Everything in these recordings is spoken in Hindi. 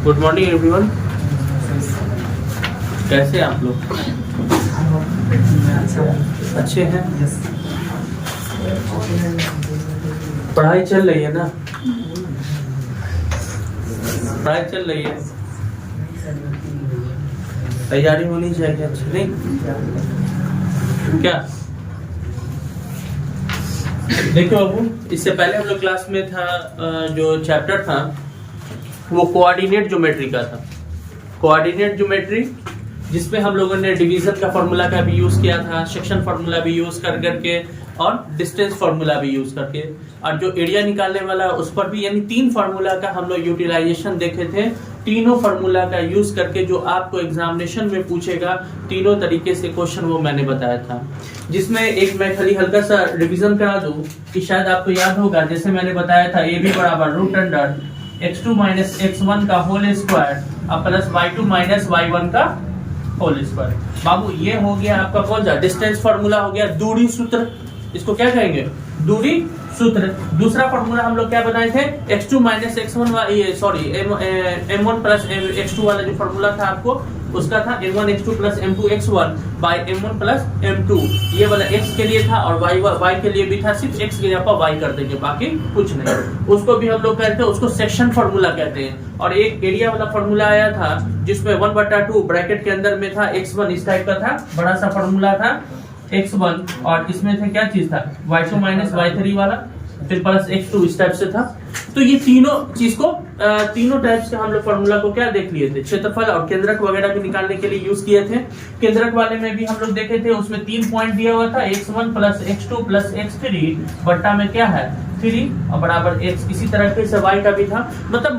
Good morning everyone. कैसे हैं आप लोग? अच्छे हैं? पढ़ाई चल रही है ना? पढ़ाई चल रही है, तैयारी होनी चाहिए अच्छी, नहीं क्या? देखो बाबू, इससे पहले हम लोग क्लास में था जो चैप्टर था वो कोऑर्डिनेट ज्योमेट्री का था। कोऑर्डिनेट ज्योमेट्री जिसमें हम लोगों ने डिवीजन का फॉर्मूला का भी यूज किया था, सेक्शन फॉर्मूला भी यूज कर करके और डिस्टेंस फॉर्मूला भी यूज करके, और जो एरिया निकालने वाला उस पर भी, यानी 3 फॉर्मूला का हम लोग यूटिलाइजेशन देखे थे। तीनों फॉर्मूला का यूज करके जो आपको एग्जामिनेशन में पूछेगा, तीनों तरीके से क्वेश्चन वो मैंने बताया था। जिसमें एक मैं खाली हल्का सा रिवीजन करा दूं कि शायद आपको याद होगा, जैसे मैंने बताया था ए बी बराबर root under x2 minus x1 का होल स्क्वायर और प्लस y2 माइनस y1 का होल स्क्वायर। बाबू ये हो गया आपका कौन सा डिस्टेंस फॉर्मूला हो गया, दूरी सूत्र। इसको क्या कहेंगे? दूरी सूत्र। दूसरा फॉर्मूला हम लोग क्या बनाए थे? x2 minus x1 m1 plus x2 वाला जो फॉर्मूला था आपको, उसका था m1 x2 plus m2 x1 bye m1 plus m2। ये वाला x के लिए था और y के लिए भी था, सिर्फ x के जगह पर y कर देंगे, बाकी कुछ नहीं। उसको भी हम लोग कहते हैं, उसको सेक्शन फॉर्मूला कहते हैं। और एक एरिया वाला फॉर्मूला आया था जिसमें 1/2 ब्रैकेट के अंदर में था x1, इस टाइप का था, बड़ा सा फॉर्मूला था x1, और इसमें थे क्या चीज था y2 माइनस y3 वाला, फिर प्लस x2, इस टाइप से था। तो ये तीनों चीज को तीनों टाइप्स के हम लोग फॉर्मूला को क्या देख लिए थे, क्षेत्रफल और केंद्रक वगैरह भी निकालने के लिए यूज किए थे। केंद्रक वाले में भी हम लोग देखे थे, उसमें 3 पॉइंट दिया हुआ था, x1 plus x2 plus x3 बट्टा में क्या है 3 और बराबर x। इसी तरह से y का भी था। मतलब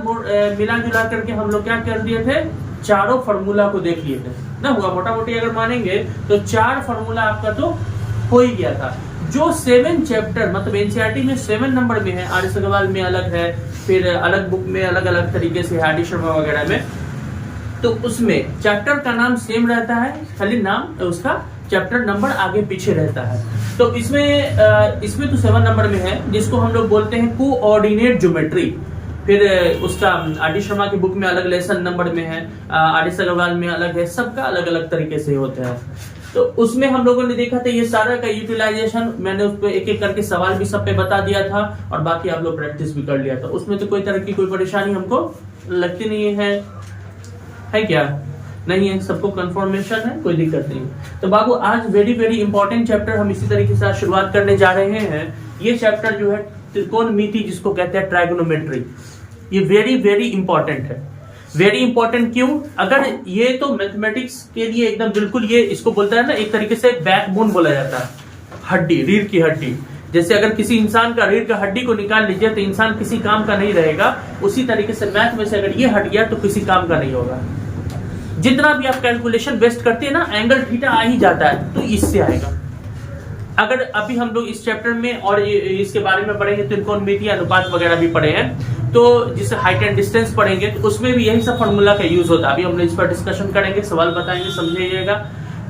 मिला जुला करके हम लोग क्या कर दिए थे, चारों फार्मूला को देख लिए थे ना। हुआ मोटा मोटी अगर मानेंगे तो 4 फार्मूला आपका तो हो ही गया था। जो 7 चैप्टर मतलब एनसीईआरटी में 7 नंबर में है, आर.एस. अग्रवाल में अलग है, फिर अलग बुक में अलग अलग तरीके से आर.डी. शर्मा वगैरह में, तो उसमें चैप्टर का नाम सेम रहता है, खाली नाम उसका चैप्टर नंबर आगे पीछे रहता है। तो इसमें तो 7 नंबर में है, जिसको हम लोग बोलते हैं कोऑर्डिनेट ज्योमेट्री। फिर उसका आर.डी. शर्मा की बुक में अलग लेसन नंबर में है, आर.एस. अग्रवाल में अलग है, सबका अलग अलग तरीके से होता है। तो उसमें हम लोगों ने देखा था ये सारा का यूटिलाइजेशन, मैंने उस पर एक एक करके सवाल भी सब पे बता दिया था, और बाकी आप लोग प्रैक्टिस भी कर लिया था। उसमें तो कोई तरह की कोई परेशानी हमको लगती नहीं है क्या? नहीं है, सबको कंफर्मेशन है, कोई दिक्कत नहीं। तो बाबू आज वेरी वेरी इंपॉर्टेंट चैप्टर हम इसी तरीके से शुरुआत करने जा रहे हैं। ये चैप्टर जो है त्रिकोणमिति, जिसको कहते हैं ट्राइगोनोमेट्री, ये वेरी वेरी इंपॉर्टेंट है। वेरी इंपॉर्टेंट क्यों? अगर ये तो मैथमेटिक्स के लिए एकदम बिल्कुल, ये इसको बोलता है ना, एक तरीके से बैकबोन बोला जाता है, हड्डी, रीढ़ की हड्डी। जैसे अगर किसी इंसान का रीढ़ का हड्डी को निकाल लीजिए तो इंसान किसी काम का नहीं रहेगा, उसी तरीके से मैथ में से अगर ये हट गया तो किसी काम का नहीं होगा। जितना भी आप कैलकुलेशन वेस्ट करते हैं ना, एंगल थीटा आ ही जाता है, तो इससे आएगा। अगर अभी हम लोग इस चैप्टर में और इसके बारे में पढ़ेंगे, त्रिकोणमिति, अनुपात वगैरह भी पढ़े हैं, तो जिसे हाइट एंड डिस्टेंस पढ़ेंगे तो उसमें भी यही सब फॉर्मूला का यूज होता है। अभी हम लोग इस पर डिस्कशन करेंगे, सवाल बताएंगे, समझिएगा।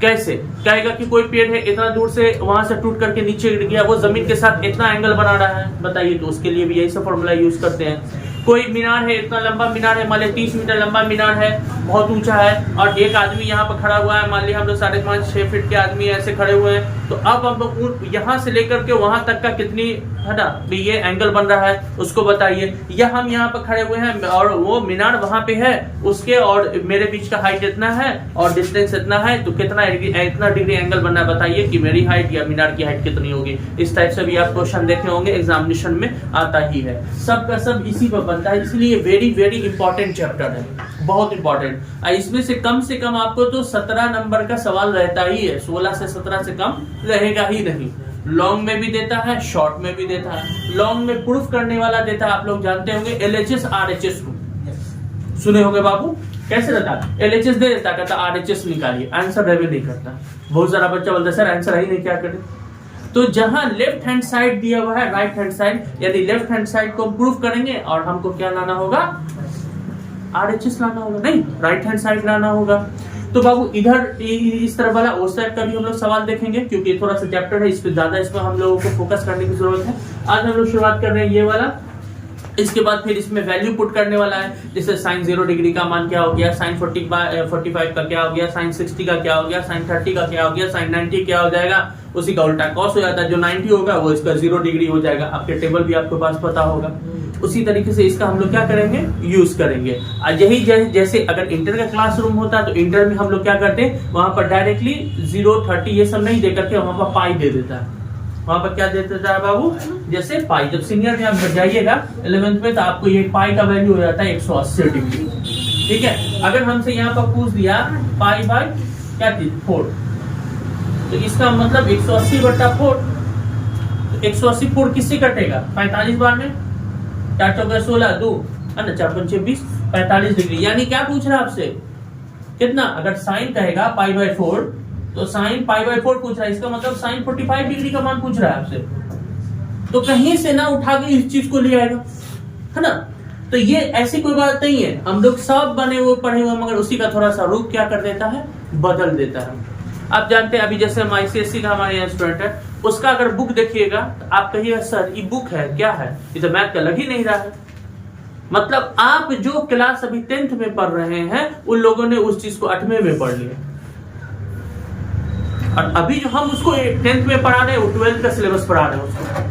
कैसे कहेगा कि कोई पेड़ है, इतना दूर से वहां से टूट करके नीचे गिर गया, वो जमीन के साथ इतना एंगल बना रहा है, बताइए, तो उसके लिए भी यही सब फॉर्मूला यूज करते हैं। कोई मीनार है, इतना लंबा मीनार है, मान लिया 30 मीटर लंबा मीनार है, बहुत ऊंचा है, और एक आदमी यहाँ पर खड़ा हुआ है, मान लिया हम लोग 5.5-6 फीट के आदमी ऐसे खड़े हुए हैं, तो अब हम लोग यहाँ से लेकर के वहां तक का कितनी है ना, ये एंगल बन रहा है, उसको बताइए। या हम यहाँ पर खड़े हुए हैं और वो मीनार वहां पे है, उसके और मेरे बीच का हाइट इतना है और डिस्टेंस इतना है, तो कितना इतना डिग्री एंगल बनना है, बताइए कि मेरी हाइट या मीनार की हाइट कितनी होगी। इस टाइप से भी आप क्वेश्चन देखे होंगे, एग्जामिनेशन में आता ही है, सब का सब इसी पर बनता है। इसलिए वेरी वेरी इंपॉर्टेंट चैप्टर है, बहुत इंपॉर्टेंट। इसमें से कम आपको तो 17 नंबर का सवाल रहता ही है, 16 से 17 से कम रहेगा ही नहीं। लॉन्ग में भी देता है, शॉर्ट में भी देता है। लॉन्ग में प्रूफ करने वाला देता है, आप लोग जानते होंगे, LHS RHS को सुने होंगे बाबू, कैसे रहता है? LHS दे देता, कहता RHS निकालिए, आंसर रहे नहीं करता। बहुत सारा बच्चा बोलता है सर आंसर ही नहीं, क्या करें? तो जहां लेफ्ट हैंड साइड दिया हुआ है, राइट हैंड साइड, यदि लेफ्ट हैंड साइड को हम प्रूफ करेंगे और हमको क्या लाना होगा, RHS लाना होगा, नहीं राइट हैंड साइड लाना होगा। तो बाबू इधर इस तरफ वाला उस टाइप का भी हम लोग सवाल देखेंगे, क्योंकि थोड़ा सा चैप्टर है, इस पे ज्यादा इसमें हम लोगों को फोकस करने की जरूरत है। आज हम लोग शुरुआत कर रहे हैं ये वाला इसके बाद फिर इसमें वैल्यू पुट करने वाला है, जैसे साइन 0 डिग्री का मान क्या हो गया, साइन 45 का क्या हो गया, साइन 60 का क्या हो गया, साइन 30 का क्या हो गया, साइन 90 क्या हो जाएगा, उसी का उल्टा कॉस हो जाता है। जो 90 होगा वो इसका 0 डिग्री हो जाएगा। आपके टेबल भी आपके पास पता होगा। उसी तरीके से इसका हम लोग क्या करेंगे, यूज करेंगे। यही जैसे अगर इंटर का क्लासरूम होता है तो इंटर में हम लोग क्या करते हैं, वहां पर डायरेक्टली 0, 30 ये सब नहीं दे करके वहां पर पाई दे देता है। वहां पर क्या दे देता है बाबू, जैसे पाई। जब सीनियर में आप जाइएगा 11th में तो आपको ये पाई का वैल्यू हो जाता है 180 डिग्री। ठीक है, अगर हमसे यहाँ पर पूछ दिया पाई बाय क्या चीज 4, तो इसका मतलब 180/4। तो 180 4 किससे कटेगा, 45 बार में, 4 चौके 16, 2 है ना, 4 पंचे 20, 45 डिग्री। यानी क्या पूछ रहा है आपसे, कितना, अगर साइन कहेगा π/4 तो साइन π/4 पूछ रहा है, इसका मतलब साइन 45 डिग्री का मान पूछ रहा है आपसे। तो कहीं से ना उठा के इस चीज को ले आएगा, है ना। तो ये ऐसी कोई बात नहीं है, हम लोग सब बने हुए पढ़े हुए, मगर उसी का थोड़ा सा रूप क्या कर देता है, बदल देता है। आप जानते हैं अभी जैसे हम ICSE का हमारे यहाँ स्टूडेंट है, उसका अगर बुक देखिएगा तो आप कहिएगा सर ये बुक है क्या है, ये तो मैथ का लग ही नहीं रहा है। मतलब आप जो क्लास अभी 10th में पढ़ रहे हैं उन लोगों ने उस चीज को 8वें में पढ़ लिया, और अभी जो हम उसको 10th में पढ़ा रहे हैं वो 12th का सिलेबस पढ़ा रहे हैं उसको।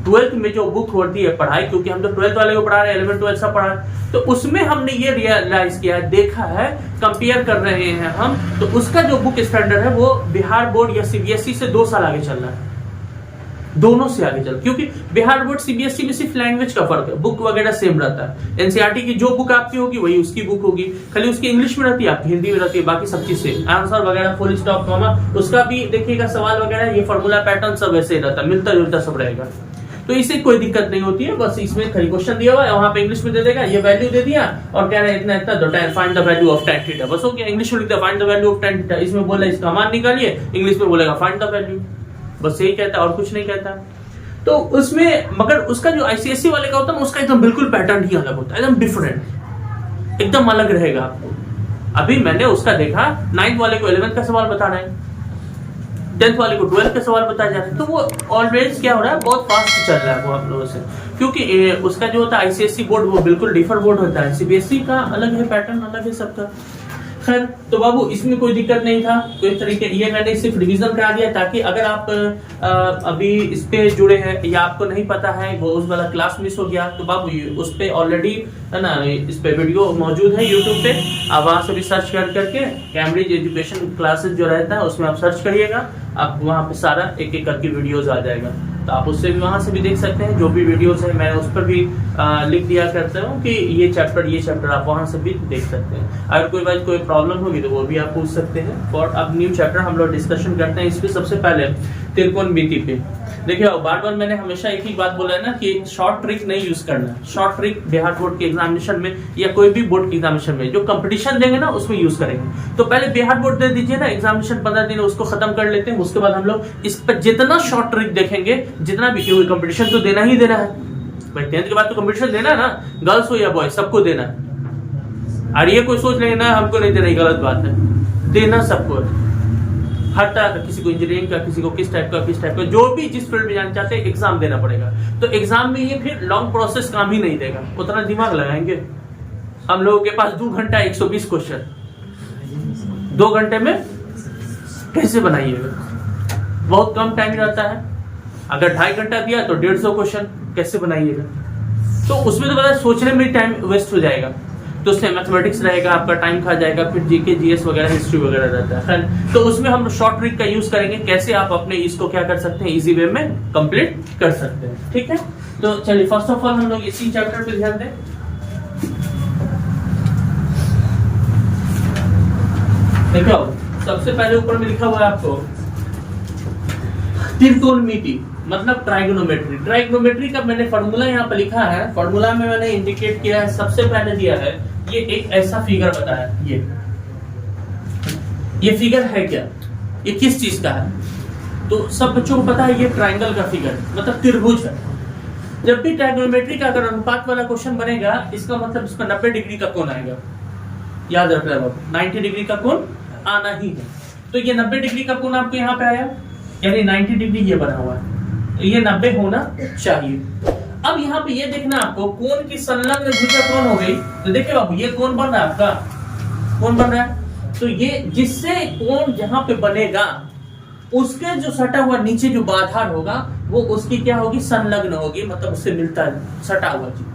12th में जो बुक होती है पढ़ाई, क्योंकि हम तो 12th वाले को पढ़ा रहे हैं, 11th 12th सब पढ़ा रहे हैं, तो उसमें हमने ये रियलाइज किया, देखा है, कंपेयर कर रहे हैं हम, तो उसका जो बुक स्टैंडर्ड है वो बिहार बोर्ड या CBSE से 2 साल आगे चल रहा है, दोनों से आगे चल। क्योंकि बिहार बोर्ड CBSE में सिर्फ लैंग्वेज का फर्क है, बुक वगैरह सेम रहता है। NCERT की जो बुक आपकी होगी वही उसकी बुक होगी, खाली उसकी इंग्लिश में रहती है, आपकी हिंदी में रहती है, बाकी सब चीज सेम, आंसर वगैरह फुल स्टॉप कॉमा, उसका भी देखिएगा सवाल वगैरह, ये फॉर्मूला पैटर्न सब वैसे ही रहता है, मिलता जुलता सब रहेगा। तो इससे कोई दिक्कत नहीं होती है, बस इसमें खाली क्वेश्चन दिया हुआ है, वहां पे इंग्लिश में दे देगा, ये वैल्यू दे दिया और कह रहा है इतना इतना, तो find the value of tan theta, बस हो गया। इंग्लिश में लिख दिया find the value of tan theta, इसमें बोला इसका मान निकालिए, इंग्लिश में बोलेगा फाइंड द वैल्यू, बस यही कहता है और कुछ नहीं कहता। तो उसमें मगर उसका जो ICSE वाले का होता है उसका एकदम बिल्कुल पैटर्न ही अलग होता है, एकदम डिफरेंट, एकदम अलग रहेगा आपको। अभी मैंने उसका देखा, 9th वाले को 11th का सवाल बता रहे हैं, 10th वाले को 12th के सवाल बताए जा रहे हैं, तो वो ऑलवेज क्या हो रहा है, बहुत फास्ट चल रहा है वो आप लोगों से। क्योंकि उसका जो होता है ICSE बोर्ड वो बिल्कुल डिफर बोर्ड होता है, CBSE का अलग है, पैटर्न अलग है सबका। खैर, तो बाबू इसमें कोई दिक्कत नहीं था कोई तरीके, ये मैंने सिर्फ रिवीजन करा दिया ताकि अगर आप अभी इस पे जुड़े हैं या आपको नहीं पता है, वो उस वाला क्लास मिस हो गया, तो बाबू उस पे ऑलरेडी है ना, इस पे वीडियो मौजूद है YouTube पे, आप वहां से भी सर्च करके कैम्ब्रिज एजुकेशन क्लासेस जो रहता है उसमें आप सर्च करिएगा, आप वहां पे सारा एक एक करके वीडियोज आ जाएगा, तो आप उससे भी वहां से भी देख सकते हैं। जो भी वीडियोस है मैं उस पर भी लिख दिया करता हूँ कि ये चैप्टर आप वहां से भी देख सकते हैं। अगर कोई प्रॉब्लम होगी तो वो भी आप पूछ सकते हैं। और अब न्यू चैप्टर हम लोग डिस्कशन करते हैं। इसमें सबसे पहले त्रिकोणमिति पे देखिए, बार बार मैंने हमेशा एक ही बात बोला है ना कि शॉर्ट ट्रिक नहीं यूज करना। शॉर्ट ट्रिक बिहार बोर्ड के एग्जामिनेशन में या कोई भी बोर्ड के एग्जामिनेशन में जो कंपटीशन देंगे ना उसमें यूज करेंगे। तो पहले बिहार बोर्ड दे दीजिए ना, एग्जामिनेशन 15 दिन उसको खत्म कर लेते हैं, उसके बाद हम लोग इस पर जितना शॉर्ट ट्रिक देखेंगे, जितना भी, क्योंकि कंपटीशन तो देना ही देना है भाई, 10th के बाद तो कंपटीशन देना है ना, गर्ल्स हो या बॉय सबको देना है। और ये कोई सोच लेना हमको नहीं देना, गलत बात है, देना सबको, हर तरह का, किसी को इंजीनियरिंग का, किसी को किस टाइप का, जो भी जिस फील्ड में जाना चाहते हैं एग्जाम देना पड़ेगा। तो एग्जाम में ये फिर लॉन्ग प्रोसेस काम ही नहीं देगा, उतना दिमाग लगाएंगे। हम लोगों के पास 2 घंटा 120 क्वेश्चन, 2 घंटे में कैसे बनाइएगा, बहुत कम टाइम रहता है। अगर 2.5 घंटा दिया तो 150 क्वेश्चन कैसे बनाइएगा, तो उसमें तो पता सोचने में टाइम वेस्ट हो जाएगा, तो उसमें मैथमेटिक्स रहेगा, आपका टाइम खा जाएगा, फिर जीके जीएस वगैरह हिस्ट्री वगैरह रहता है। तो उसमें हम शॉर्ट ट्रिक का यूज करेंगे, कैसे आप अपने इसको क्या कर सकते हैं, इजी वे में कंप्लीट कर सकते हैं। ठीक है, तो चलिए फर्स्ट ऑफ ऑल हम लोग इसी चैप्टर पे ध्यान दें। देखो सबसे पहले ऊपर में लिखा हुआ है आपको त्रिकोणमिति, मतलब ट्राइगोनोमेट्री। ट्राइगोनोमेट्री का मैंने फॉर्मूला यहाँ पे लिखा है, फॉर्मूला में मैंने इंडिकेट किया है, सबसे पहले दिया है ये एक ऐसा फिगर बताया, ये फिगर है क्या, ये किस चीज का है, तो सब बच्चों को पता है ये ट्राइंगल का फिगर मतलब त्रिभुज है। जब भी ट्राइगोनोमेट्री का अगर अनुपात वाला क्वेश्चन बनेगा, इसका मतलब इसमें 90 डिग्री का कोण आएगा, याद रख रहे हो, 90 डिग्री का कोण आना ही है। तो ये 90 डिग्री का कोण आपको यहाँ पे आया, यानी 90 डिग्री ये बना हुआ है, तो ये 90 होना चाहिए। अब यहाँ पे ये देखना आपको कोण की संलग्न भुजा कौन हो गई, तो देखिए बाबू ये कोण बन रहा है आपका, कौन बन रहा है, तो ये जिससे कोण जहां पे बनेगा उसके जो सटा हुआ नीचे जो आधार होगा वो उसकी क्या होगी, संलग्न होगी, मतलब उससे मिलता है सटा हुआ चीज।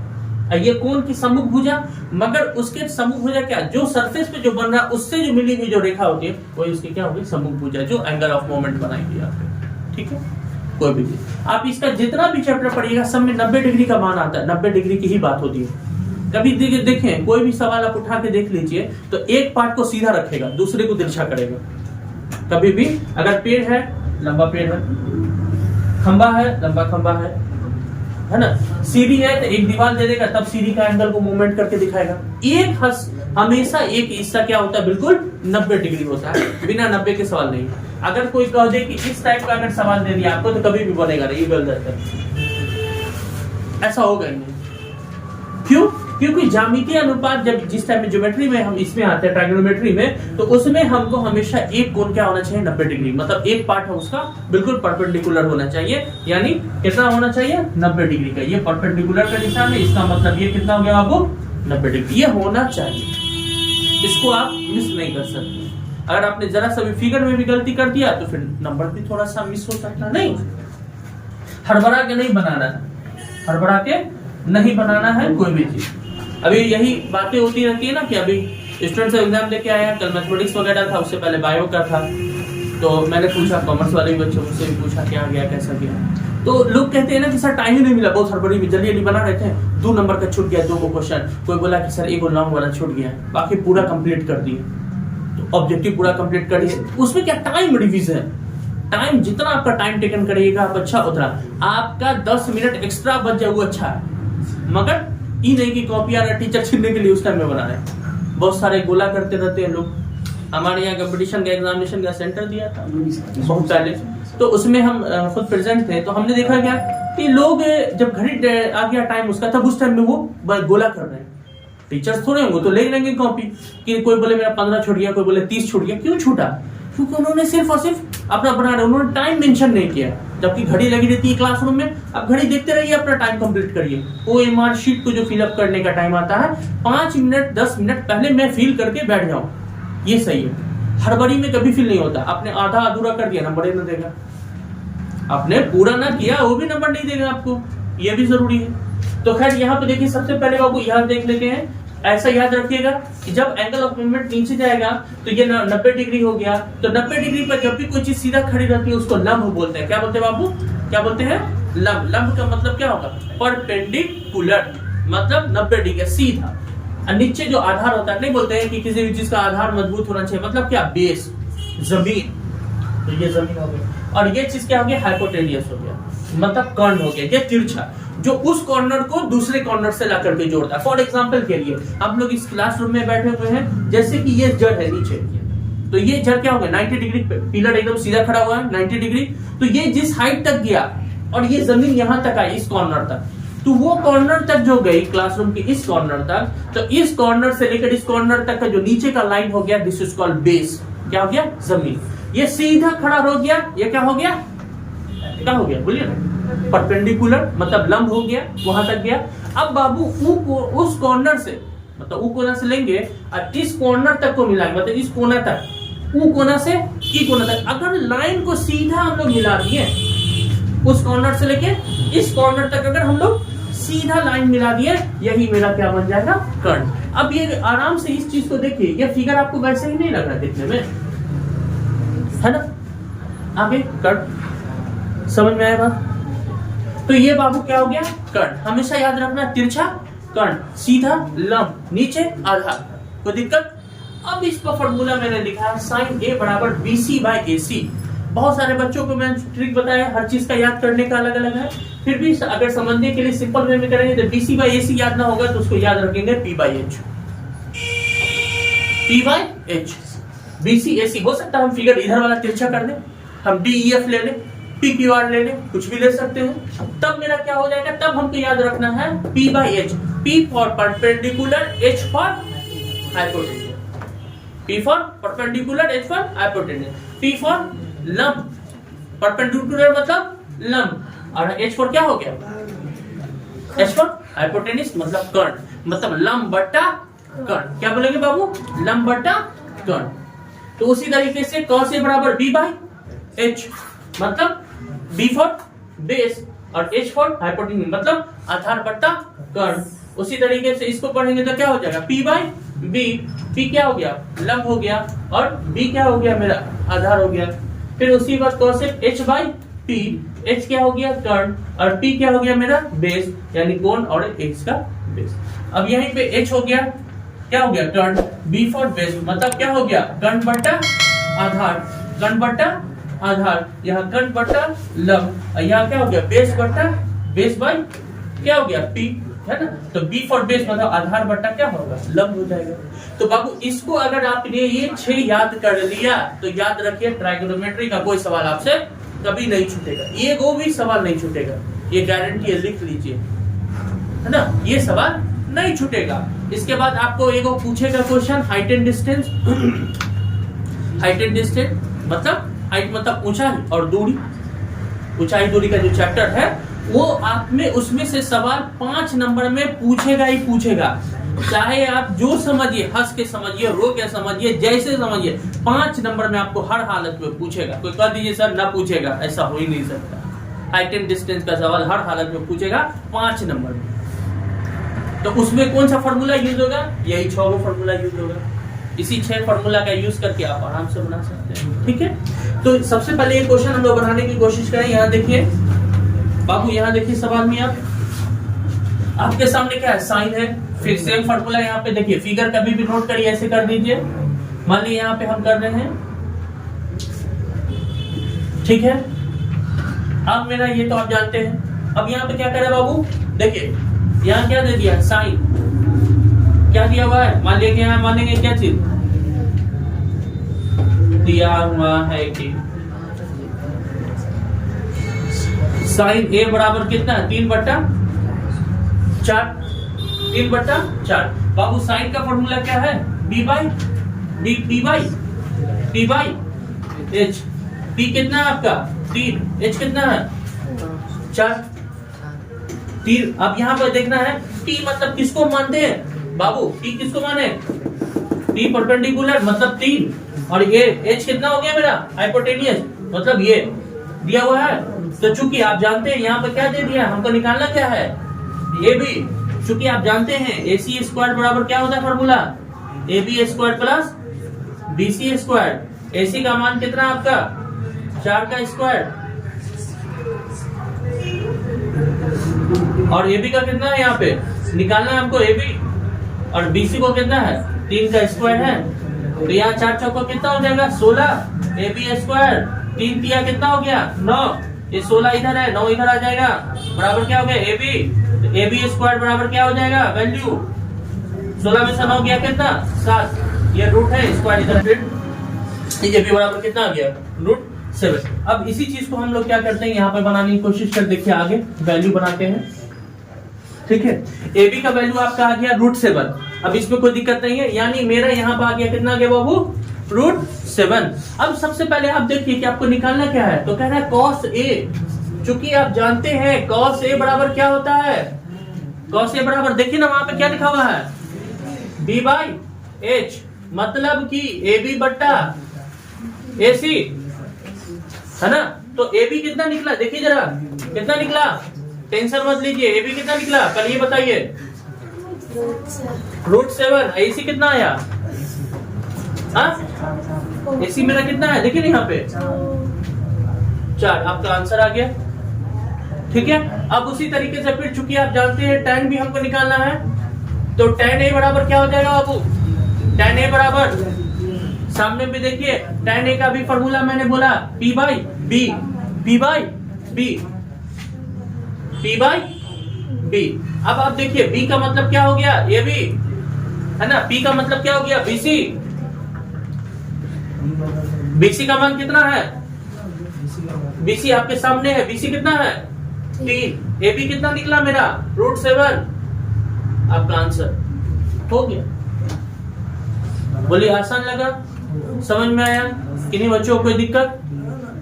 ये कोण की सम्मुख भुजा, मगर उसके सम्मुख भुजा क्या, जो सरफेस पे जो बन रहा है उससे जो मिली हुई जो रेखा होती है वो इसकी क्या होगी, सम्मुख भुजा, जो एंगल ऑफ मोमेंट बनाएगी यहाँ पे। ठीक है, कोई भी आप इसका जितना भी चैप्टर पढ़िएगा सब में 90 डिग्री का मान आता है, 90 डिग्री की ही बात होती है। कभी देखें कोई भी सवाल आप उठा के देख लीजिए तो एक पार्ट को सीधा रखेगा, दूसरे को तिरछा करेगा। कभी भी अगर पेड़ है, लंबा पेड़ है, खंबा है, लंबा खंबा है ना, सीढ़ी है तो एक दीवार दे देगा, तब सीढ़ी का एंगल को मूवमेंट करके दिखाएगा। हमेशा एक हिस्सा क्या होता है, बिल्कुल 90 डिग्री होता है, बिना 90 के सवाल नहीं। अगर कोई कह दे कि इस टाइप का अगर सवाल दे दिया आपको तो कभी भी बनेगा नहीं, गलत है, ऐसा होगा नहीं। क्यों? क्योंकि ज्यामितीय अनुपात जब जिस टाइम में ज्योमेट्री में हम इसमें आते हैं ट्रायगोनोमेट्री में, तो उसमें हमको हमेशा एक कोण क्या होना चाहिए, 90 डिग्री, मतलब एक पार्ट है उसका बिल्कुल परपेंडिकुलर होना चाहिए, यानी कितना होना चाहिए, 90 डिग्री का। ये परपेंडिकुलर का निशान है, इसका मतलब ये कितना हो गया आपको, 90 डिग्री, ये होना चाहिए, इसको आप मिस नहीं कर सकते। अगर आपने जरा सा भी फिगर में भी गलती कर दिया तो फिर नंबर भी थोड़ा सा मिस हो सकता है। नहीं, हड़बड़ा के नहीं बनाना है, हड़बड़ा के नहीं बनाना है कोई भी चीज। अभी यही बातें होती रहती है ना कि अभी स्टूडेंट्स एग्जाम देके आए हैं, कल मैथमेटिक्स वगैरह था, उससे पहले बायो का था, तो मैंने पूछा कॉमर्स वाले बच्चों से भी पूछा क्या गया कैसा गया, तो लोग कहते हैं ना कि सर टाइम ही नहीं मिला, बहुत हड़बड़ी में जल्दी जल्दी बना रहे थे, 2 नंबर का छूट गया, 2 को क्वेश्चन, कोई बोला कि सर एक लॉन्ग वाला छूट गया, बाकी पूरा कंप्लीट कर दिए, तो ऑब्जेक्टिव पूरा कंप्लीट कर दिए। उसमें क्या टाइम रिवीजन, टाइम जितना आपका टाइम टेकन करिएगा आप अच्छा उतना, आपका 10 मिनट एक्स्ट्रा बच जाए वो अच्छा है, मगर ये नहीं कि कॉपी आ रहा टीचर छीनने के लिए उस टाइम में बना रहे हैं। बहुत सारे गोला करते रहते हैं लोग। हमारे यहाँ कंपटीशन का एग्जामिनेशन का सेंटर दिया था बहुत पहले, तो उसमें हम खुद प्रेजेंट थे, तो हमने देखा क्या कि लोग जब घड़ी आ गया टाइम उसका, तब उस टाइम में वो गोला कर रहे हैं। टीचर्स थोड़े होंगे तो ले लेंगे कॉपी, कि कोई बोले मेरा 15 छूट गया, कोई बोले 30 छूट गया। क्यों छूटा? क्योंकि उन्होंने सिर्फ और सिर्फ अपना बना रहे, उन्होंने टाइम मेंशन नहीं किया, जबकि घड़ी लगी रहती है क्लासरूम में। अब घड़ी देखते रहिए, अपना टाइम कंप्लीट करिए। OMR शीट को जो फिलअप करने का टाइम आता है 5 मिनट 10 मिनट पहले मैं फिल करके बैठ जाऊं, ये सही है। हड़बड़ी में कभी फिल नहीं होता। आपने आधा अधूरा कर दिया नंबर न देगा, आपने पूरा ना किया वो भी नंबर नहीं देगा आपको, ये भी जरूरी है। तो खैर यहाँ पे देखिए, सबसे पहले बाबू यहाँ देख लेते हैं, ऐसा याद रखिएगा कि जब एंगल ऑफ मूवमेंट नीचे जाएगा तो ये 90 डिग्री हो गया, तो 90 डिग्री पर जब भी कोई चीज सीधा खड़ी रहती है उसको लंब बोलते हैं। क्या बोलते हैं बाबू? क्या बोलते हैं? लंब। लंब का मतलब क्या होगा? परपेंडिकुलर, मतलब 90 डिग्री सीधा। और नीचे जो आधार होता है, नहीं बोलते हैं कि किसी भी चीज का आधार मजबूत होना चाहिए, मतलब क्या? बेस, जमीन। तो ये जमीन हो गई, और ये चीज क्या हो गया? हाइपोटेनियस हो गया, मतलब कर्ण हो गया, ये तिरछा, जो उस कॉर्नर को दूसरे कॉर्नर से ला करके जोड़ता है। फॉर एग्जांपल के लिए आप लोग इस क्लासरूम में बैठे हुए हैं, जैसे कि ये जड़ है नीचे, तो ये जड़ क्या हो गया? 90 डिग्री, पिलर एकदम सीधा खड़ा हुआ है 90 डिग्री, तो ये जिस हाइट तक गया और ये जमीन यहां तक आई, इस कॉर्नर तक, तो वो कॉर्नर तक जो गई क्लासरूम के इस कॉर्नर तक, तो इस कॉर्नर से लेकर इस कॉर्नर तक का जो नीचे का लाइन हो गया, दिस इज कॉल्ड बेस। क्या हो गया? जमीन। ये सीधा खड़ा हो गया, ये क्या हो गया? क्या हो गया? बोलिए ना। परपेंडिकुलर मतलब लंब हो गया, वहां तक गया। अब बाबू उस कॉर्नर से, मतलब ऊ कोना से लेंगे और इस कॉर्नर तक को मिलाएंगे, मतलब इस कोना तक, ऊ कोना से ई कोना तक। अगर लाइन को सीधा हम लोग मिला दिए, उस कॉर्नर से लेके इस कॉर्नर तक अगर हम लोग सीधा लाइन मिला दिए, यही मेरा क्या बन जाएगा? कर्ण। अब ये आराम से इस चीज को देखिए, ये फिगर आपको वैसे ही नहीं लग रहा देखने में, है ना? आगे कर्ण, समझ में आएगा? तो ये बाबू क्या हो गया? कर्ण। हमेशा याद रखना, तिरछा कर्ण, सीधा लंब, नीचे आधार। कोई दिक्कत? अब इसका फॉर्मूला मैंने लिखा है sin A बराबर BC/AC। बहुत सारे बच्चों को मैंने ट्रिक बताया, हर चीज का याद करने का अलग अलग है, फिर भी अगर समझने के लिए सिंपल वे में करेंगे तो BC/AC याद ना होगा तो उसको याद रखेंगे P/H। P/H, BC/AC। हो सकता है हम फिगर इधर वाला तिरछा कर दें, हम DEF ले लें, PQR ले लें, कुछ भी ले सकते हैं। तब मेरा क्या हो जाएगा? तब हमको याद रखना है P/H। P for perpendicular, H for hypotenuse. P for perpendicular, H for hypotenuse. P for लंब, परपेंडिकुलर मतलब लंब, और H फॉर क्या हो गया? H1 हाइपोटेनिस मतलब कर्ण, मतलब लंब बट्टा कर्ण। क्या बोलेंगे बाबू? लंब बट्टा कर्ण। तो उसी तरीके से cos A बराबर B बाई H, मतलब B फॉर बेस और H फॉर हाइपोटेनिस मतलब आधार बट्टा कर्ण। उसी तरीके से इसको पढ़ेंगे तो क्या हो जाएगा? P by B। P क्या हो गया? लंब हो गया और B क्या हो गया? मेरा आधार हो गया। फिर उसी बात cos H by P, H क्या हो गया? कर्ण और P क्या हो गया? मेरा बेस यानी कोण और X का बेस। अब यहीं पे H हो गया, क्या हो गया? कर्ण। B फॉर बेस मतलब क्या हो गया? कर्ण बट्टा आधार, कर्ण बट्टा आधार, यहाँ कर्ण बट्टा लंब, यहाँ क्या हो गया? बेस बट्टा बेस बाई क्या हो गया? P, है ना। तो B फॉर बेस मतलब आधार बट्टा क्या होगा? लंब हो जाएगा। तो बाबू इसको अगर आपने ये 6 याद कर लिया तो याद रखिए ट्राइगोनोमेट्री का कोई सवाल आपसे कभी नहीं छूटेगा, ये वो भी सवाल नहीं छूटेगा, ये गारंटी है, लिख लीजिए, है ना। ये सवाल नहीं छूटेगा। इसके बाद आपको एक पूछेगा question height and distance. Height and distance मतलब हाइट मतलब ऊंचाई और दूरी, ऊंचाई दूरी का जो चैप्टर है वो आप में उसमें से सवाल 5 नंबर में पूछेगा ही पूछेगा। चाहे आप जो समझिए, हंस के समझिए, रो के समझिए, जैसे समझिए, 5 नंबर में आपको हर हालत में पूछेगा। कोई कह दीजिए सर ना पूछेगा, ऐसा हो ही नहीं सकता। हाइट एंड डिस्टेंस का सवाल हर हालत में पूछेगा 5 नंबर में। तो उसमें कौन सा फॉर्मूला यूज होगा? यही 6 गो फॉर्मूला यूज होगा। इसी 6 फॉर्मूला का यूज करके आप आराम से बना सकते हैं, ठीक है। तो सबसे पहले ये क्वेश्चन हम लोग बनाने की कोशिश करें। यहाँ देखिए बाबू, यहाँ देखिए सवाल में आपके सामने क्या है? साइन है। फिर सेम फॉर्मूला यहाँ पे देखिए, फिगर कभी भी नोट करिए, ऐसे कर दीजिए। मान लीजिए यहाँ पे हम कर रहे हैं, ठीक है। अब मेरा ये तो आप जानते हैं। अब यहाँ पे क्या करे बाबू? देखिए यहाँ क्या दे दिया? साइन क्या दिया हुआ है? मान लीजिए यहाँ मानेंगे क्या चीज दिया हुआ है कि साइन A बराबर कितना है? 3/4, 3/4। बाबू साइन का फॉर्मूला क्या है? B by H। P कितना है आपका? 3। H कितना है? 4। 3। अब यहाँ पर देखना है T मतलब किसको मानते हैं बाबू? T किसको माने? T परपेंडिकुलर मतलब 3 और ये H कितना हो गया मेरा? हाइपोटेनियस मतलब ये दिया हुआ है। तो चूंकि आप जानते हैं यहाँ पे क्या दे दिया, हमको निकालना क्या है? A B. चूंकि आप जानते हैं AC स्क्वायर बराबर क्या होता है formula? AB square plus BC square. AC का मान कितना आपका? 4 का स्क्वायर और AB का कितना है? यहाँ पे निकालना है हमको AB और BC को कितना है? 3 का स्क्वायर है। तो यहाँ 4 चौको कितना हो जाएगा? 16। AB स्क्वायर 3 तिया कितना हो गया? 9। ये 16 इधर है, 9 इधर आ जाएगा, बराबर क्या हो गया? AB। तो AB स्क्वायर बराबर क्या हो जाएगा? वैल्यू 16 में से 9 गया कितना? 7। ये रूट है, स्क्वायर इधर, फिर ये भी बराबर कितना आ गया? √7। अब इसी चीज को हम लोग क्या करते हैं, यहाँ पे बनाने की कोशिश कर, देखिए आगे वैल्यू बनाते हैं, ठीक है। AB का वैल्यू आपका आ गया √7। अब इसमें कोई दिक्कत नहीं है, यानी मेरा यहाँ पे आ गया कितना आ गया बाबू? √7। अब सबसे पहले आप देखिए कि आपको निकालना क्या है। तो कह रहा है cos A। चूंकि आप जानते हैं cos A बराबर क्या होता है? cos A बराबर देखिए ना वहां पे क्या लिखा हुआ है? B बाई H, मतलब कि AB बट्टा AC, है ना। तो AB कितना निकला? देखिए जरा कितना निकला, टेंशन मत लीजिए। AB कितना निकला कल ये बताइए? √7। AC कितना आया? AC मेरा कितना है? देखिए यहाँ पे 4। आपका आंसर आ गया, ठीक है। अब उसी तरीके से फिर चूंकि आप जानते हैं tan भी हमको निकालना है, तो tan A बराबर क्या हो जाएगा बाबू? tan A बराबर सामने पे देखिए tan A का भी फॉर्मूला मैंने बोला P by B, P by B, P by B। अब आप देखिए B का मतलब क्या हो गया? AB, है ना। P का मतलब क्या हो गया? BC। BC का मान कितना है? BC आपके सामने है, BC कितना है? 3। AB कितना निकला मेरा? √7। आपका आंसर हो गया। बोलिए आसान लगा? समझ में आया? किन्हीं बच्चों को कोई दिक्कत?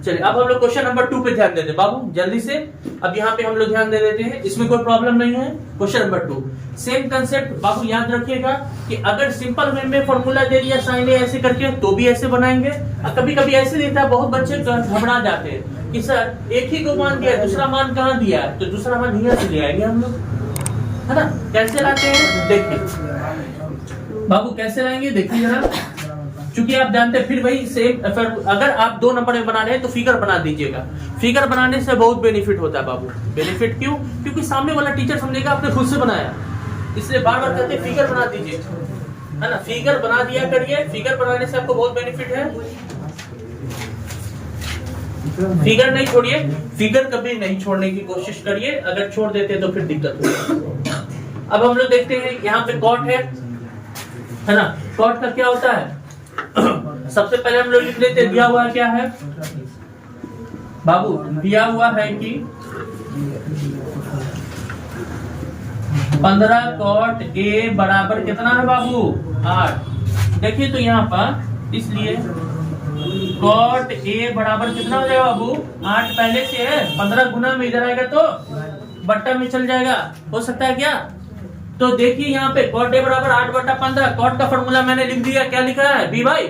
चलिए अब हम लोग क्वेश्चन नंबर 2 पे ध्यान देते हैं बाबू जल्दी से। अब यहाँ पे हम लोग ध्यान दे देते हैं, इसमें कोई प्रॉब्लम नहीं है। क्वेश्चन नंबर 2 सेम कंसेप्ट बाबू याद रखिएगा कि अगर सिंपल वे में फॉर्मूला दे दिया साइन ए ऐसे करके तो भी ऐसे बनाएंगे, और कभी कभी ऐसे देता है बहुत बच्चे घबरा जाते हैं कि सर एक ही को मान दिया दूसरा मान कहाँ दिया, तो दूसरा मान यहाँ से ले आएंगे हम लोग, है ना। कैसे लाते हैं देखिए बाबू, कैसे लाएंगे देखिए जरा। चूंकि आप जानते हैं फिर वही सेम, अगर आप 2 नंबर में बना रहे हैं तो फिगर बना दीजिएगा। फिगर बनाने से बहुत बेनिफिट होता है बाबू। बेनिफिट क्यों? क्योंकि सामने वाला टीचर समझेगा आपने खुद से बनाया, इसलिए बार बार कहते हैं फिगर बना दीजिए, है ना। फिगर बना दिया करिए, फिगर बनाने से आपको बहुत बेनिफिट है। फिगर नहीं छोड़िए, फिगर कभी नहीं छोड़ने की कोशिश करिए, अगर छोड़ देते हैं तो फिर दिक्कत होगी। अब हम लोग देखते हैं यहाँ पे कॉट है ना। कॉट का क्या होता है? सबसे पहले हम लोग लिख लेते हैं, दिया हुआ क्या है बाबू? दिया हुआ है कि 15 कॉट ए बराबर कितना है बाबू? 8। देखिए तो यहाँ पर इसलिए कॉट ए बराबर कितना हो जाएगा बाबू? 8 पहले से है, 15 गुना में इधर आएगा तो बट्टा में चल जाएगा, हो सकता है क्या? तो देखिए यहाँ पे कॉट ए बराबर 8/15। कॉट का फॉर्मूला मैंने लिख दिया, क्या लिखा है? B by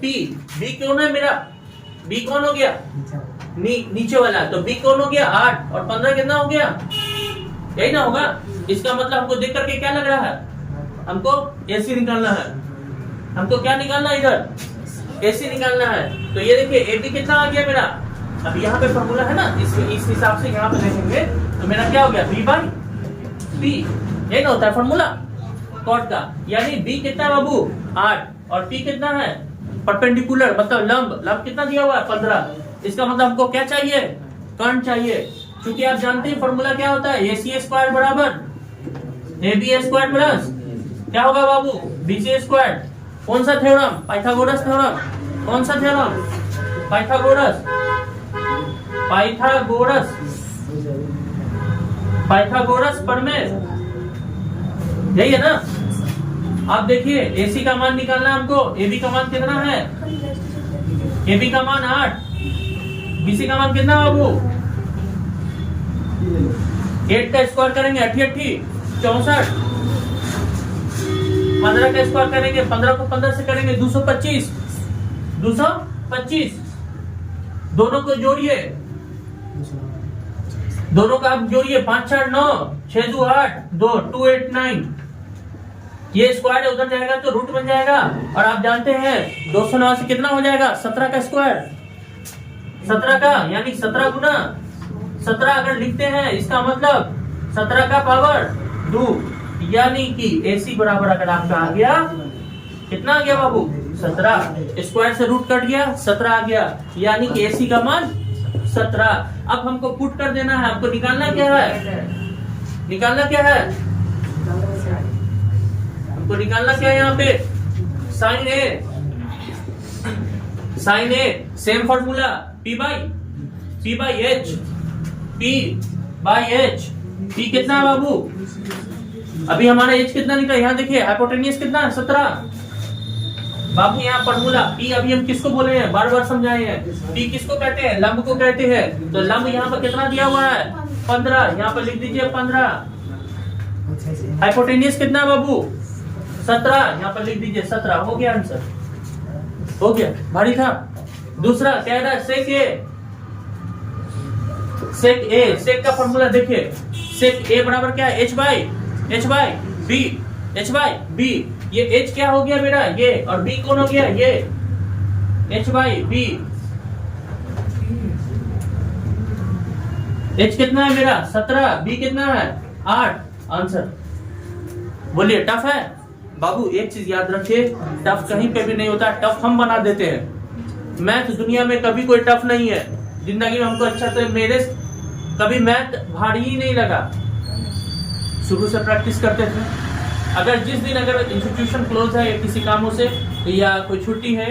P. बी कौन है मेरा? बी कौन हो गया? नीचे वाला। तो बी कौन हो गया? 8 और 15 कितना हो गया? यही ना होगा। इसका मतलब हमको देख करके क्या लग रहा है? हमको एसी निकालना है। हमको क्या निकालना है? इधर एसी निकालना है। तो ये देखिए ए बी कितना आ गया मेरा? अब यहाँ पे फॉर्मूला है ना, इस हिसाब से यहाँ पे देखेंगे तो मेरा क्या हो गया? B by P. ये ना होता है फॉर्मूला कॉट का, यानी बी कितना बाबू? 8 और पी कितना है? परपेंडिकुलर, मतलब लंब कितना दिया हुआ है? 15। इसका मतलब हमको क्या चाहिए? कर्ण चाहिए। क्योंकि आप जानते हैं फॉर्मूला क्या होता है? AC स्क्वायर बराबर AB स्क्वायर प्लस क्या होगा बाबू? BC square. कौन सा थ्योरम? Pythagoras theorem. कौन सा थ्योरम? पाइथागोरस प्रमेय, यही है ना। आप देखिए AC का मान निकालना है हमको। AB का मान कितना है? AB का मान 8, BC का मान कितना बाबू? 8 का स्क्वायर करेंगे 88 64, 15 का स्क्वायर करेंगे 15 को 15 से करेंगे 225। दोनों को जोड़िए, दोनों का आप जोड़िए 5 4 9 6 2 8 2 2 8 9। ये स्क्वायर उधर जाएगा तो रूट बन जाएगा, और आप जानते हैं 209 से कितना हो जाएगा? 17 का स्क्वायर। 17 का यानी 17 गुना 17 अगर लिखते हैं इसका मतलब 17 का पावर 2, यानी कि AC बराबर अगर आपका आ गया कितना आ गया बाबू? 17। स्क्वायर से रूट कट गया 17 आ गया, यानी कि AC का मान 17। अब हमको पुट कर देना है। हमको निकालना क्या है? हमको निकालना क्या है यहाँ पे? Sine A. Same formula P by H। P कितना है बाबू? अभी हमारा H कितना निकला? यहाँ देखिए हाइपोटेनियस कितना है? 17 बाबू। यहाँ फॉर्मूला P अभी हम किसको बोले हैं? बार बार समझाए हैं। P किसको कहते हैं? लंब को कहते हैं। तो लंब यहाँ पर कितना दिया हुआ है? 15। यहाँ पर लिख दीजिए 15। हाइपोटेनियस कितना है बाबू? 17। यहाँ पर लिख दीजिए 17। हो गया आंसर, हो गया। भारी था। दूसरा क्या है? सेक का फॉर्मूला देखिए। सेक ए बराबर क्या है? H by B. ये H क्या हो गया मेरा? ये, और B कौन हो गया? ये H बाई बी। H कितना है मेरा? 17। B कितना है? 8। आंसर। बोलिए टफ है बाबू? एक चीज याद रखिए, टफ कहीं पे भी नहीं होता, टफ हम बना देते हैं। मैथ दुनिया में कभी कोई टफ नहीं है। जिंदगी में हमको अच्छा तो मेरे कभी मैथ भारी ही नहीं लगा। शुरू से प्रैक्टिस करते थे। अगर जिस दिन अगर इंस्टीट्यूशन क्लोज है या किसी कामों से या कोई छुट्टी है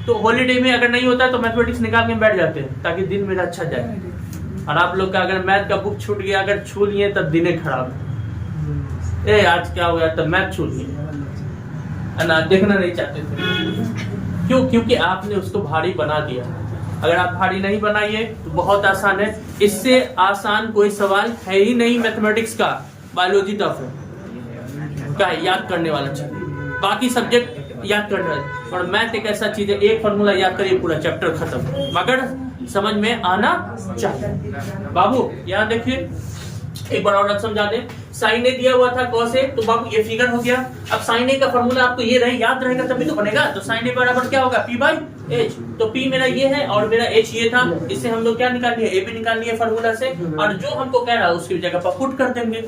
तो हॉलीडे में अगर नहीं होता तो मैथमेटिक्स निकाल के बैठ जाते हैं ताकि दिन मेरा अच्छा जाए। और आप लोग का अगर मैथ का बुक छूट गया, अगर छू लिए तब दिन खराब। आज क्या हो गया? तब मैथ छूट गया ना, देखना नहीं चाहते थे। क्यों? क्योंकि आपने उसको भारी बना दिया। अगर आप भारी नहीं बनाइए तो बहुत आसान है, इससे आसान कोई सवाल है ही नहीं मैथमेटिक्स का। बायोलॉजी टफ है, क्या है याद करने वाला चाहिए, बाकी सब्जेक्ट याद करने वाले, और मैथ एक ऐसा चीज है, एक फॉर्मूला याद करिए पूरा चैप्टर खत्म, मगर समझ में आना चाहिए। बाबू यहाँ देखिए एक बार और समझा दे, साइन ए दिया हुआ था कॉस ए, तो बाबू ये फिगर हो गया। अब साइन ए का फॉर्मूला आपको ये रहे याद रहेगा तभी तो बनेगा। तो साइन ए बराबर क्या होगा, पी बाई एच। तो पी मेरा ये है और मेरा एच ये था, इससे हम लोग क्या निकाल लिए, ए भी निकाल लिए फॉर्मूला से, और जो हमको कह रहा है उसकी जगह पर पुट कर देंगे।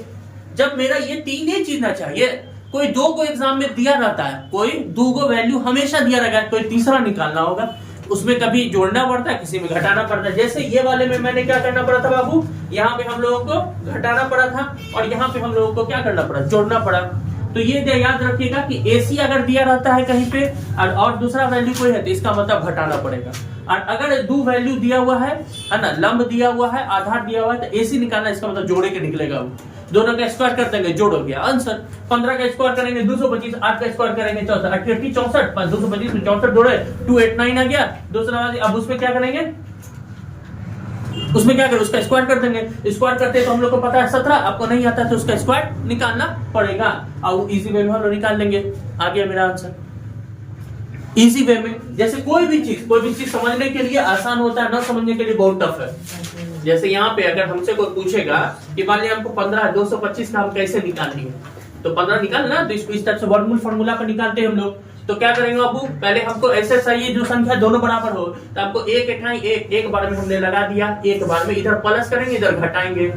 जब मेरा ये तीन ही चीज ना चाहिए, कोई दो को एग्जाम में दिया रहता है, कोई दो को वैल्यू हमेशा दिया रहेगा, कोई तीसरा निकालना होगा, उसमें कभी जोड़ना पड़ता है, किसी में घटाना पड़ता है। जैसे ये वाले में मैंने क्या करना पड़ा था बाबू, यहाँ पे हम लोगों को घटाना पड़ा था और यहाँ पे हम लोगों को क्या करना पड़ा, जोड़ना पड़ा। तो ये याद रखिएगा कि AC अगर दिया रहता है कहीं पे और दूसरा वैल्यू कोई है तो इसका मतलब घटाना पड़ेगा। और अगर दो वैल्यू दिया हुआ है ना, लंब दिया हुआ है, आधार दिया हुआ है, तो AC निकालना, इसका मतलब जोड़े के निकलेगा। वो दोनों का स्क्वायर कर देंगे, जोड़ हो गया आंसर। 15 का स्क्वायर करेंगे 225, 8 का स्क्वायर करेंगे 64, 88 64, 225 में 64 जोड़े 289 आ गया। दूसरा वाली अब उसमें क्या करेंगे, उसमें क्या करें, उसका स्क्वायर कर देंगे। स्क्वायर करते हैं तो हम लोग को पता है 17, आपको नहीं आता तो उसका स्क्वायर निकालना पड़ेगा और इजी वे में हम लोग निकाल लेंगे। आ गया मेरा आंसर इजी वे में। जैसे कोई भी चीज समझने के लिए आसान होता है, ना समझने के लिए बहुत टफ है। जैसे यहाँ पे अगर हमसे कोई पूछेगा कि मान लिया हमको 15 225 का हम कैसे निकालेंगे, तो 15 निकालना, तो इसको इस तरह से वर्गमूल फॉर्मूला पर निकालते हैं हम लोग। तो क्या करेंगे बाबू, पहले हमको ऐसे चाहिए जो संख्या दोनों बराबर हो, तो आपको एक बार में हमने लगा दिया, एक बार में इधर प्लस करेंगे इधर घटाएंगे।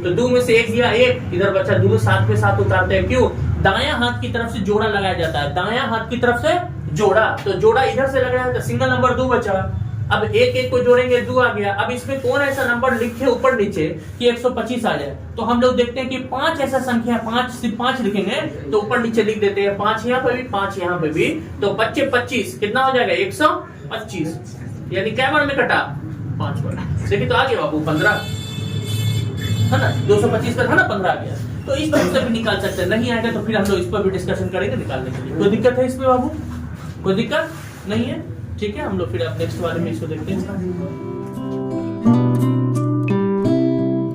तो 2 में से 1 दिया 1, इधर बचा 2, 7 में 7 उतारते हैं। क्यों, दायां हाथ की तरफ से जोड़ा लगाया जाता है, दायां हाथ की तरफ से जोड़ा, तो जोड़ा इधर से लगाया जाता है, सिंगल नंबर 2 बचा। अब एक को जोड़ेंगे 2 आ गया। अब इसमें कौन ऐसा नंबर लिखे ऊपर नीचे कि 125 आ जाए, तो हम लोग देखते हैं कि 5 ऐसा संख्या, 5 सिर्फ 5 लिखेंगे तो ऊपर नीचे लिख देते हैं, 5 यहाँ पे भी 5 यहाँ पे भी, तो 25 कितना हो जाएगा 125, यानी क्या बार में कटा 5 बार। देखिए तो आ गया बाबू 15 है ना, 225 का था ना 15 आ गया। तो इस तरह से भी निकाल सकते हैं, नहीं आएगा तो फिर हम लोग इस पर भी डिस्कशन करेंगे निकालने के लिए। कोई दिक्कत है इसमें बाबू, कोई दिक्कत नहीं है, ठीक है। हम लोग फिर अब नेक्स्ट बारे में इसको देखते हैं।